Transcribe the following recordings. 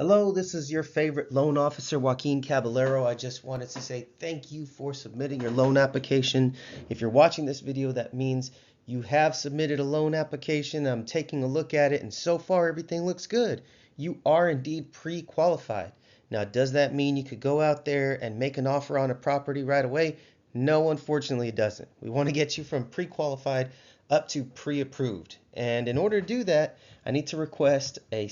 Hello, this is your favorite loan officer, Joaquin Caballero. I just wanted to say thank you for submitting your loan application. If you're watching this video, that means you have submitted a loan application. I'm taking a look at it, and so far everything looks good. You are indeed pre-qualified. Now, does that mean you could go out there and make an offer on a property right away? No, unfortunately, it doesn't. We want to get you from pre-qualified up to pre-approved. And in order to do that, I need to request a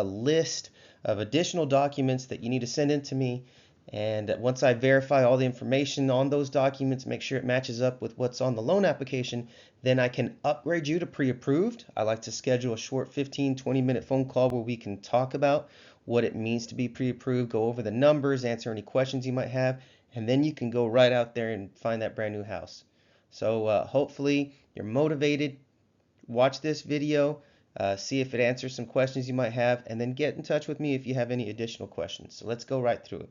list of additional documents that you need to send in to me. And once I verify all the information on those documents, make sure it matches up with what's on the loan application, then I can upgrade you to pre-approved. I like to schedule a short 15-20 minute phone call where we can talk about what it means to be pre-approved, go over the numbers, answer any questions you might have, and then you can go right out there and find that brand new house. So hopefully you're motivated. Watch this video, see if it answers some questions you might have, and then get in touch with me if you have any additional questions. So let's go right through it.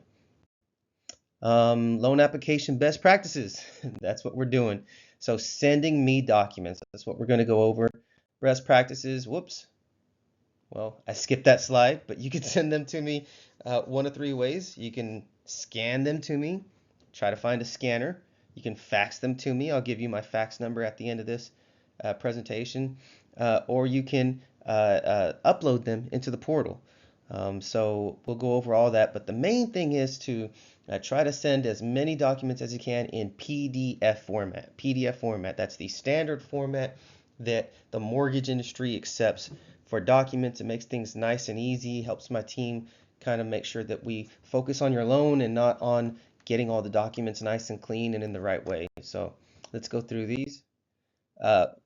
Loan application best practices. That's what we're doing. So sending me documents. That's what we're going to go over. Best practices. Whoops. Well, I skipped that slide, but you can send them to me one of three ways. You can scan them to me, try to find a scanner. You can fax them to me. I'll give you my fax number at the end of this presentation, or you can upload them into the portal. So we'll go over all that, but the main thing is to try to send as many documents as you can in PDF format. PDF format, that's the standard format that the mortgage industry accepts for documents. It makes things nice and easy, helps my team kind of make sure that we focus on your loan and not on getting all the documents nice and clean and in the right way. So let's go through these.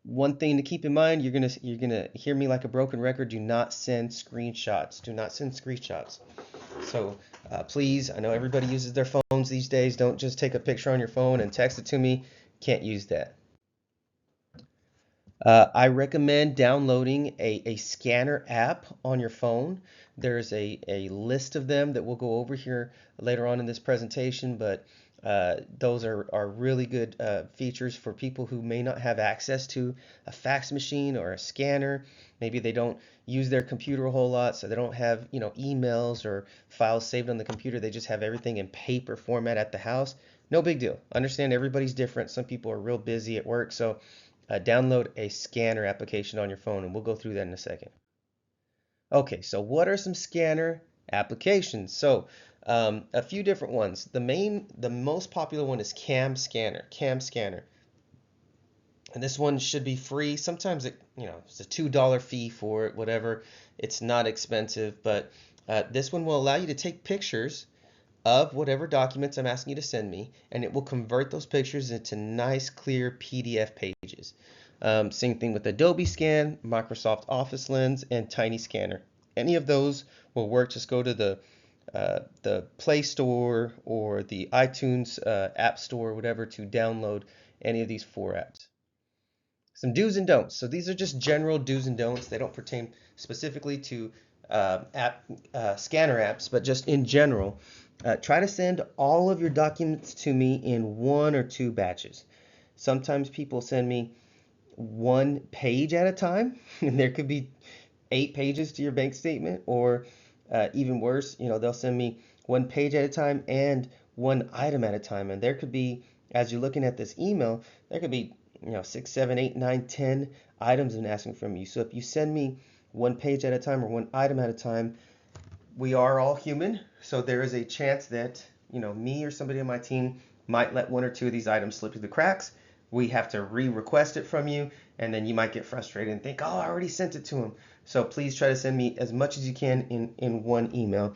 One thing to keep in mind, you're gonna hear me like a broken record. Do not send screenshots. Do not send screenshots. So please, I know everybody uses their phones these days. Don't just take a picture on your phone and text it to me. Can't use that. I recommend downloading a scanner app on your phone. There's a list of them that we'll go over here later on in this presentation, but those are really good features for people who may not have access to a fax machine or a scanner. Maybe they don't use their computer a whole lot, so they don't have, emails or files saved on the computer. They just have everything in paper format at the house. No big deal. Understand everybody's different. Some people are real busy at work, so download a scanner application on your phone, and we'll go through that in a second. Okay, so what are some scanner applications? So a few different ones. The most popular one is Cam Scanner. Cam Scanner, and this one should be free. Sometimes it's a $2 fee for it, whatever. It's not expensive, but this one will allow you to take pictures of whatever documents I'm asking you to send me, and it will convert those pictures into nice, clear PDF pages. Same thing with Adobe Scan, Microsoft Office Lens, and Tiny Scanner. Any of those will work. Just go to the Play Store or the iTunes App Store, whatever, to download any of these four apps. Some do's and don'ts. So these are just general do's and don'ts. They don't pertain specifically to scanner apps, but just in general. Try to send all of your documents to me in one or two batches. Sometimes people send me one page at a time, and there could be 8 pages to your bank statement, or even worse, they'll send me one page at a time and one item at a time. And there could be, as you're looking at this email, there could be 6, 7, 8, 9, 10 items and asking from you. So if you send me one page at a time or one item at a time, we are all human, so there is a chance that me or somebody on my team might let one or two of these items slip through the cracks. We have to re-request it from you, and then you might get frustrated and think, oh, I already sent it to him. So please try to send me as much as you can in one email.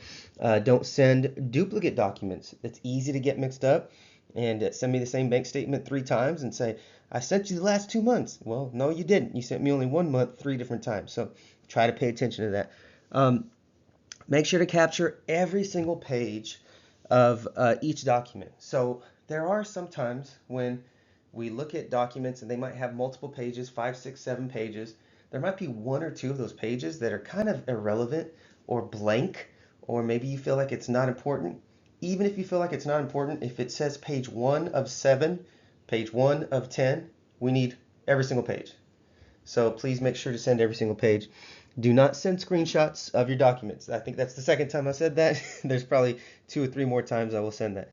Don't send duplicate documents. It's easy to get mixed up and send me the same bank statement 3 times and say, I sent you the last 2 months. Well, no, you didn't. You sent me only 1 month 3 different times. So try to pay attention to that. Make sure to capture every single page of each document. So there are some times when we look at documents and they might have multiple pages, 5, 6, 7 pages. There might be 1 or 2 of those pages that are kind of irrelevant or blank, or maybe you feel like it's not important. Even if you feel like it's not important, if it says page 1 of 7, page 1 of 10, we need every single page. So please make sure to send every single page. Do not send screenshots of your documents. I think that's the second time I said that. There's probably 2 or 3 more times I will send that.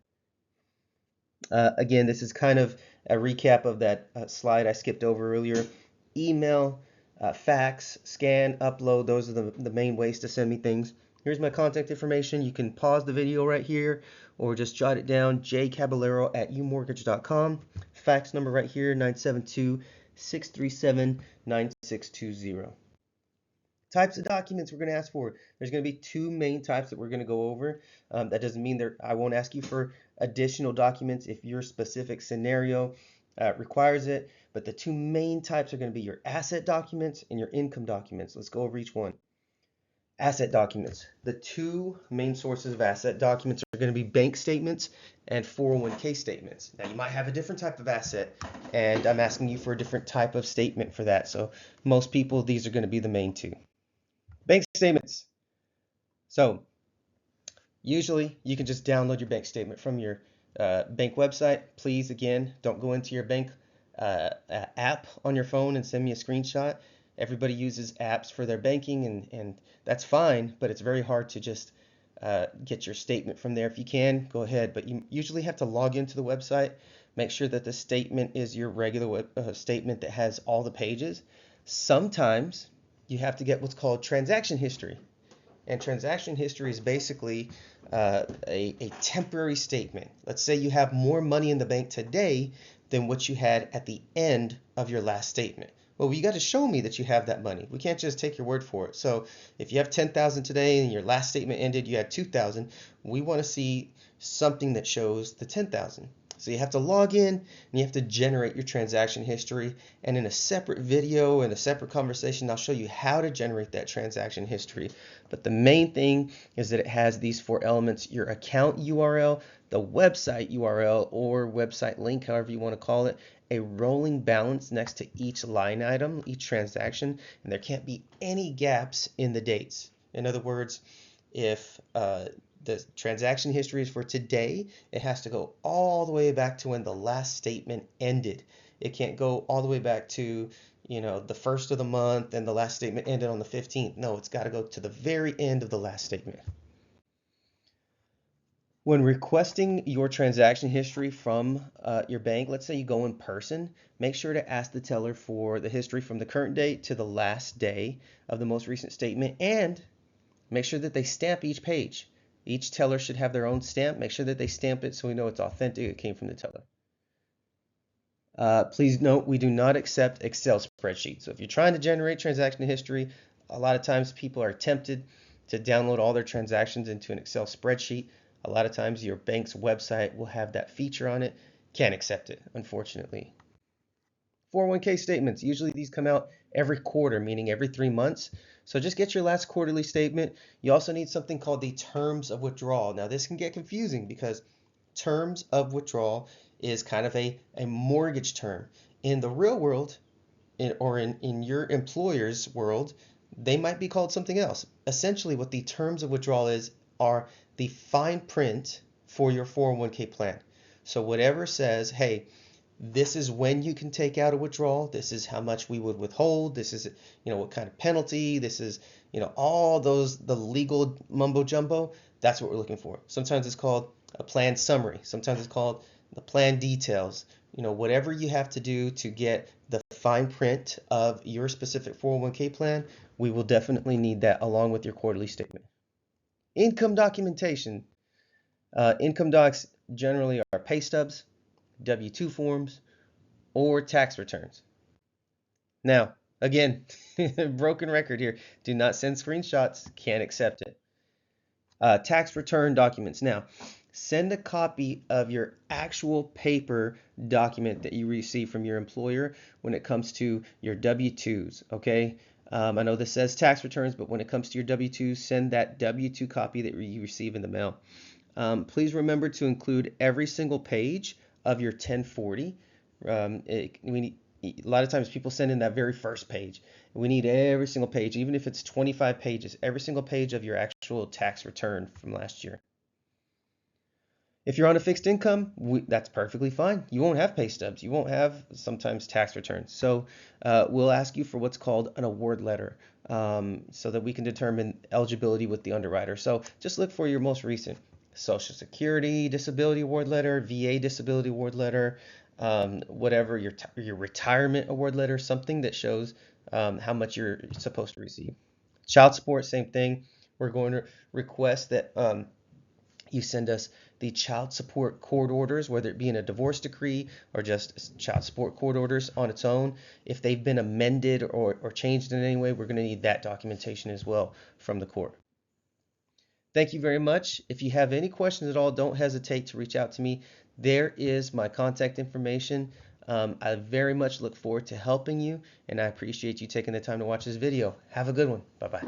Again, this is kind of a recap of that slide I skipped over earlier. Email, fax, scan, upload, those are the main ways to send me things. Here's my contact information. You can pause the video right here or just jot it down, jcaballero@umortgage.com. Fax number right here, 972-637-9620. Types of documents we're going to ask for. There's going to be two main types that we're going to go over. That doesn't mean I won't ask you for additional documents if your specific scenario requires it. But the two main types are going to be your asset documents and your income documents. Let's go over each one. Asset documents. The two main sources of asset documents are going to be bank statements and 401k statements. Now, you might have a different type of asset, and I'm asking you for a different type of statement for that. So most people, these are going to be the main two. Bank statements. So usually you can just download your bank statement from your bank website. Please, again, don't go into your bank app on your phone and send me a screenshot. Everybody uses apps for their banking, and that's fine, but it's very hard to just get your statement from there. If you can, go ahead, but you usually have to log into the website. Make sure that the statement is your regular statement that has all the pages. Sometimes you have to get what's called transaction history. And transaction history is basically a temporary statement. Let's say you have more money in the bank today than what you had at the end of your last statement. Well, you got to show me that you have that money. We can't just take your word for it. So if you have 10,000 today and your last statement ended, you had 2,000, we want to see something that shows the 10,000. So you have to log in and you have to generate your transaction history. And in a separate video and a separate conversation, I'll show you how to generate that transaction history. But the main thing is that it has these 4 elements: your account URL, the website URL or website link, however you want to call it, a rolling balance next to each line item, each transaction, and there can't be any gaps in the dates. In other words, if the transaction history is for today, it has to go all the way back to when the last statement ended. It can't go all the way back to, the first of the month and the last statement ended on the 15th. No, it's got to go to the very end of the last statement. When requesting your transaction history from your bank, let's say you go in person, make sure to ask the teller for the history from the current date to the last day of the most recent statement, and make sure that they stamp each page. Each teller should have their own stamp. Make sure that they stamp it so we know it's authentic, it came from the teller. Please note, we do not accept Excel spreadsheets. So if you're trying to generate transaction history, a lot of times people are tempted to download all their transactions into an Excel spreadsheet. A lot of times your bank's website will have that feature on it. Can't accept it, unfortunately. 401k statements. Usually these come out every quarter, meaning every 3 months. So just get your last quarterly statement. You also need something called the terms of withdrawal. Now this can get confusing because terms of withdrawal is kind of a mortgage term. In the real world, in your employer's world, they might be called something else. Essentially, what the terms of withdrawal are the fine print for your 401k plan. So whatever says, hey, this is when you can take out a withdrawal, this is how much we would withhold, this is what kind of penalty, this is all those, the legal mumbo jumbo. That's what we're looking for. Sometimes it's called a plan summary, sometimes it's called the plan details. Whatever you have to do to get the fine print of your specific 401k plan, we will definitely need that along with your quarterly statement. Income documentation. Income docs generally are pay stubs, W-2 forms, or tax returns. Now, again, broken record here. Do not send screenshots. Can't accept it. Tax return documents. Now, send a copy of your actual paper document that you receive from your employer when it comes to your W-2s, okay? I know this says tax returns, but when it comes to your W-2s, send that W-2 copy that you receive in the mail. Please remember to include every single page of your 1040. A lot of times people send in that very first page. We need every single page, even if it's 25 pages, every single page of your actual tax return from last year. If you're on a fixed income, that's perfectly fine. You won't have pay stubs. You won't have sometimes tax returns. So we'll ask you for what's called an award letter so that we can determine eligibility with the underwriter. So just look for your most recent Social Security Disability Award letter, VA Disability Award letter, whatever your retirement award letter, something that shows how much you're supposed to receive. Child support, same thing. We're going to request that you send us the child support court orders, whether it be in a divorce decree or just child support court orders on its own. If they've been amended or changed in any way, we're going to need that documentation as well from the court. Thank you very much. If you have any questions at all, don't hesitate to reach out to me. There is my contact information. I very much look forward to helping you, and I appreciate you taking the time to watch this video. Have a good one. Bye bye.